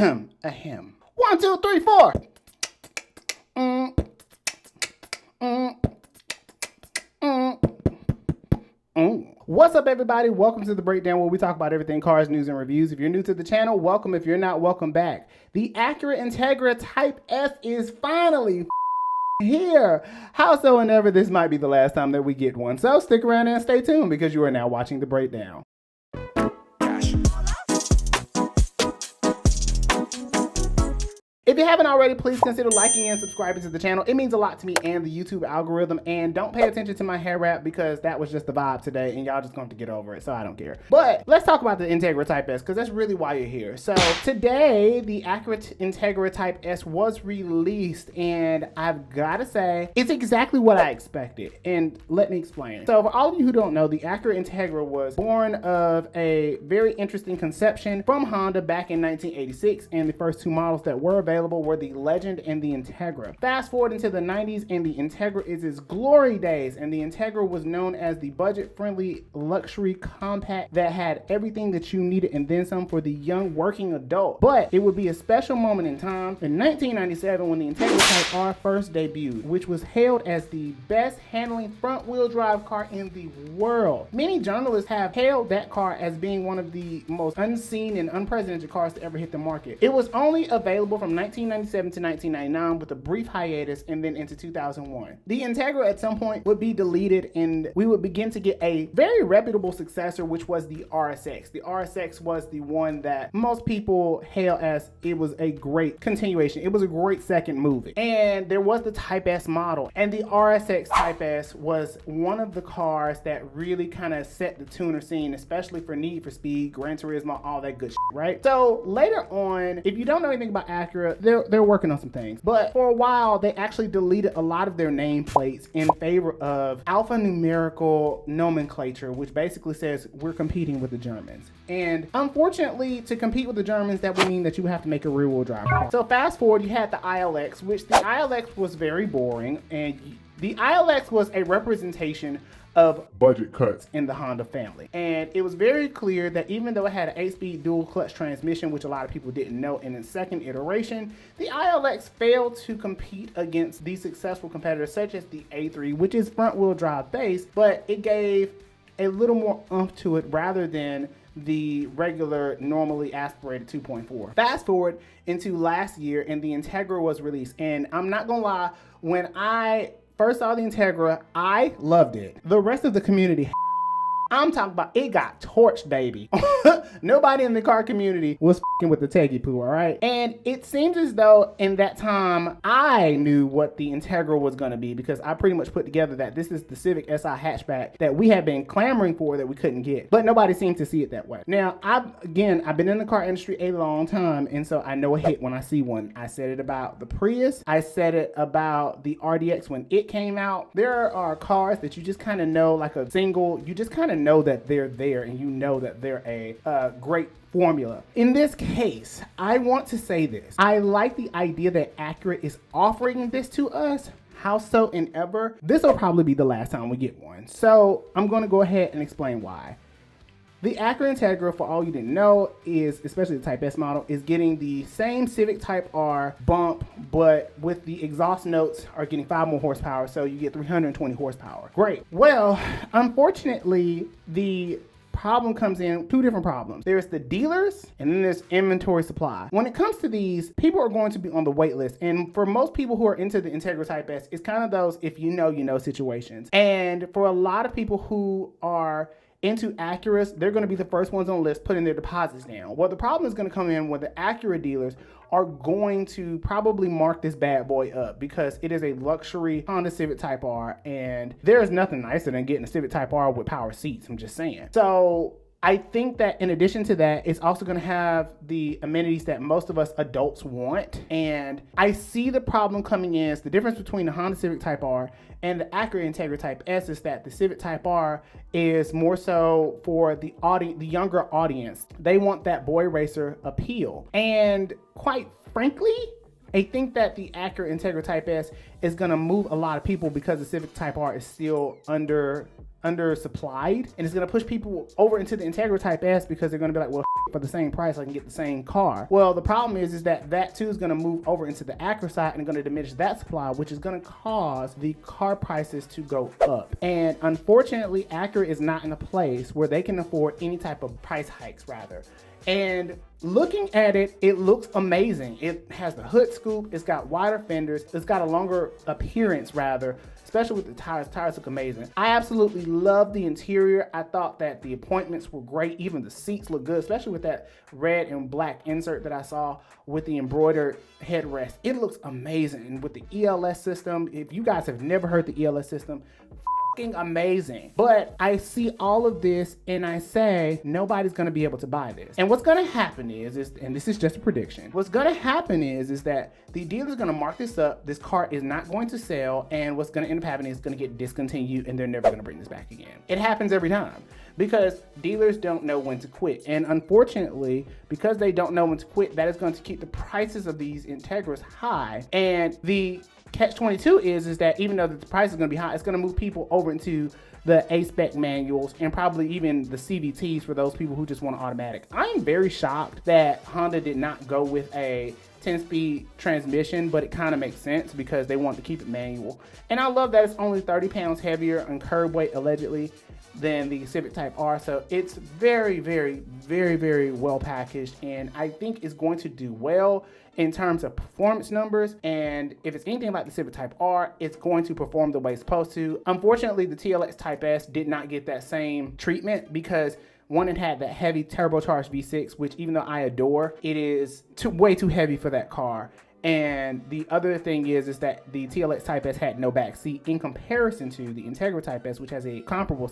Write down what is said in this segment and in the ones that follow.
Ahem. 1, 2, 3, 4. What's up, everybody? Welcome to the Breakdown, where we talk about everything cars, news, and reviews. If you're new to the channel, welcome. If you're not, welcome back. The Acura Integra Type S is finally here. Howsoever, this might be the last time that we get one. So stick around and stay tuned, because you are now watching the Breakdown. If you haven't already, please consider liking and subscribing to the channel. It means a lot to me and the YouTube algorithm. And don't pay attention to my hair wrap, because that was just the vibe today and y'all just going to get over it, so I don't care. But let's talk about the Integra Type S, because that's really why you're here. So today, the Acura Integra Type S was released, and I've got to say, it's exactly what I expected. And let me explain. So for all of you who don't know, the Acura Integra was born of a very interesting conception from Honda back in 1986, and the first two models that were available were the Legend and the Integra. Fast forward into the 90s, and the Integra is its glory days, and the Integra was known as the budget-friendly luxury compact that had everything that you needed and then some for the young working adult. But it would be a special moment in time in 1997 when the Integra Type R first debuted, which was hailed as the best handling front-wheel drive car in the world. Many journalists have hailed that car as being one of the most unseen and unprecedented cars to ever hit the market. It was only available from 1997 to 1999 with a brief hiatus, and then into 2001. The Integra at some point would be deleted, and we would begin to get a very reputable successor, which was the RSX. The RSX was the one that most people hail as it was a great continuation. It was a great second movie. And there was the Type S model, and the RSX Type S was one of the cars that really kind of set the tuner scene, especially for Need for Speed, Gran Turismo, all that good shit, right? So later on, if you don't know anything about Acura, they're working on some things, but for a while they actually deleted a lot of their nameplates in favor of alphanumerical nomenclature, which basically says we're competing with the Germans. And unfortunately, to compete with the Germans, that would mean that you have to make a rear-wheel drive car. So fast forward, you had the ILX, which the ILX was very boring, and the ILX was a representation of budget cuts in the Honda family. And it was very clear that even though it had an 8-speed dual clutch transmission, which a lot of people didn't know, in its second iteration, the ILX failed to compete against the successful competitors such as the A3, which is front wheel drive based, but it gave a little more oomph to it rather than the regular normally aspirated 2.4. Fast forward into last year, and the Integra was released, and I'm not gonna lie, when I first saw the Integra, I loved it. The rest of the community, I'm talking about, it got torched, baby. Nobody in the car community was f***ing with the Teggy Poo, all right? And it seems as though in that time, I knew what the Integra was gonna be, because I pretty much put together that this is the Civic SI hatchback that we had been clamoring for that we couldn't get. But nobody seemed to see it that way. Now, I've been in the car industry a long time, and so I know a hit when I see one. I said it about the Prius. I said it about the RDX when it came out. There are cars that you just kind of know, like a single, you just kind of know that they're there, and you know that they're a great formula. In this case, I want to say this. I like the idea that Acura is offering this to us. Howsoever, this will probably be the last time we get one. So I'm going to go ahead and explain why. The Acura Integra, for all you didn't know, is, especially the Type S model, is getting the same Civic Type R bump, but with the exhaust notes are getting 5 more horsepower, so you get 320 horsepower. Great. Well, unfortunately, the problem comes in two different problems. There's the dealers, and then there's inventory supply. When it comes to these, people are going to be on the wait list, and for most people who are into the Integra Type S, it's kind of those if you know, you know situations. And for a lot of people who are into Acuras, they're going to be the first ones on the list putting their deposits down. Well, the problem is going to come in when the Acura dealers are going to probably mark this bad boy up, because it is a luxury Honda Civic Type R, and there is nothing nicer than getting a Civic Type R with power seats. I'm just saying. So I think that in addition to that, it's also going to have the amenities that most of us adults want. And I see the problem coming in is the difference between the Honda Civic Type R and the Acura Integra Type S is that the Civic Type R is more so for the audience, the younger audience. They want that boy racer appeal. And quite frankly, I think that the Acura Integra Type S is going to move a lot of people, because the Civic Type R is still under undersupplied, and it's going to push people over into the Integra Type S because they're going to be like, well, for the same price I can get the same car. Well, the problem is that too is going to move over into the Acura side and going to diminish that supply, which is going to cause the car prices to go up. And unfortunately, Acura is not in a place where they can afford any type of price hikes, rather. And looking at it, it looks amazing. It has the hood scoop, it's got wider fenders, it's got a longer appearance, rather, especially with the tires. Tires look amazing. I absolutely love the interior. I thought that the appointments were great. Even the seats look good, especially with that red and black insert that I saw with the embroidered headrest. It looks amazing. And with the ELS system, if you guys have never heard the ELS system, amazing. But I see all of this and I say nobody's going to be able to buy this. And what's going to happen is, and this is just a prediction, what's going to happen is that the dealer's going to mark this up, this car is not going to sell, and what's going to end up happening is it's going to get discontinued and they're never going to bring this back again. It happens every time because dealers don't know when to quit. And unfortunately, because they don't know when to quit, that is going to keep the prices of these Integras high. And the catch-22 is that even though the price is going to be high, it's going to move people over into the A-spec manuals and probably even the CVTs for those people who just want an automatic. I am very shocked that Honda did not go with a 10-speed transmission, but it kind of makes sense because they want to keep it manual. And I love that it's only 30 pounds heavier on curb weight, allegedly, than the Civic Type R. So it's very, very, very, very well packaged, and I think it's going to do well in terms of performance numbers. And if it's anything like the Civic Type R, it's going to perform the way it's supposed to. Unfortunately, the TLX Type S did not get that same treatment because one, it had that heavy turbocharged V6, which even though I adore, it is way too heavy for that car. And the other thing is that the TLX Type S had no back seat in comparison to the Integra Type S, which has a comparable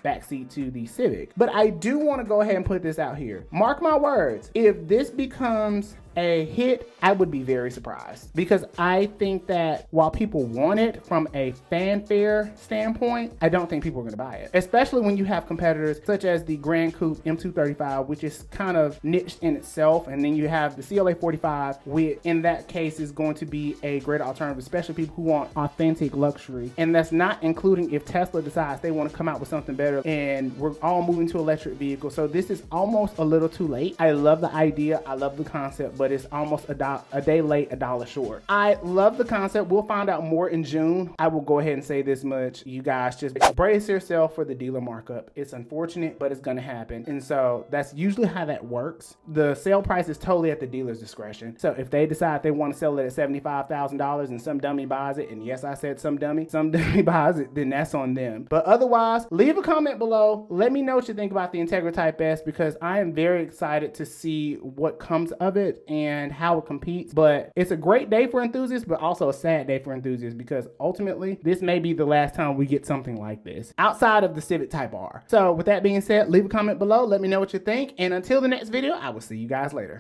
back seat to the Civic. But I do want to go ahead and put this out here. Mark my words, if this becomes a hit, I would be very surprised, because I think that while people want it from a fanfare standpoint, I don't think people are going to buy it, especially when you have competitors such as the Grand Coupe M235, which is kind of niched in itself, and then you have the CLA 45, which in that case is going to be a great alternative, especially people who want authentic luxury. And that's not including if Tesla decides they want to come out with something better and we're all moving to electric vehicles. So this is almost a little too late. I love the idea, I love the concept, but it's almost a day late, $1 short. I love the concept. We'll find out more in June. I will go ahead and say this much. You guys just brace yourself for the dealer markup. It's unfortunate, but it's gonna happen. And so that's usually how that works. The sale price is totally at the dealer's discretion. So if they decide they want to sell it at $75,000 and some dummy buys it, and yes, I said some dummy buys it, then that's on them. But otherwise, leave a comment below. Let me know what you think about the Integra Type S, because I am very excited to see what comes of it and how it competes. But it's a great day for enthusiasts, but also a sad day for enthusiasts, because ultimately this may be the last time we get something like this outside of the Civic Type R. So with that being said, leave a comment below. Let me know what you think. And until the next video, I will see you guys later.